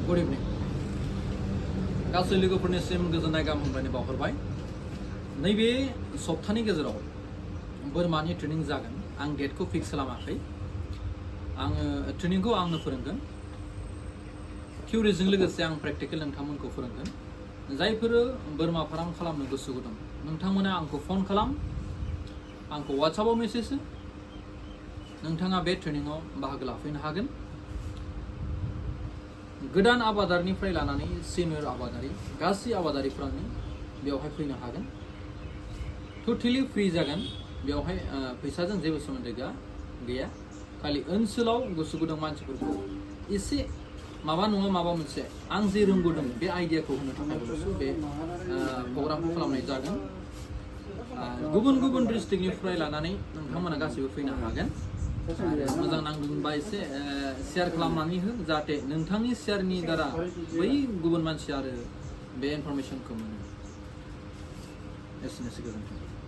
good इवनिं गासै लोगोफोरनिसिम गोजोननाय गाहाम हामलायनाय बावहरबाय नैबे सप्तानि गेजेराव बोरमानि ट्रेनिं जागोन आं डेटखौ फिक्स खालामाखै आङो ट्रेनिंखौ आंनो फोरोंगोन थिउरिजों लोगोसे आं प्रेक्टिकेल नोंथांमोनखौ फोरोंगोन जायफोर बोरमा फार्म खालामनो गोसो गुदुं नोंथांमोना आंखौ फन खालाम आंखौ वाट्सएपआव मेसेज हो नोंथाङा बे ट्रेनिंआव बाहागो लाफैनो हागोन गोदान आबादारिनिफ्राय लानानै सिनियर आबादारि गासै आबादारिफ्रानो बेवहाय फैनो हागोन टटेलि फ्रि जागोन बेवहाय फैसाजों जेबो सोमोन्दो गैया खालि ओनसोलाव गोसो गुदुं मानसिफोरखौ एसे माबा नङा माबा मोनसे आं जे रोंबोदों बे आइडियाखौ होनो थाखायल'सो बे प्रग्रामखौ खालामनाय जागोन गुबुन गुबुन डिस्ट्रिक्टनिफ्राय लानानै नोंथांमोना गासैबो फैनो हागोन मोजां नांदोंबा एसे शेयार खालामनानै हो जाहाथे नोंथांनि शेयारनि द्वारा बै गुबुन मानसि आरो बे इनफरमेशनखौ मोनो एसेनोसै गोजोन्थों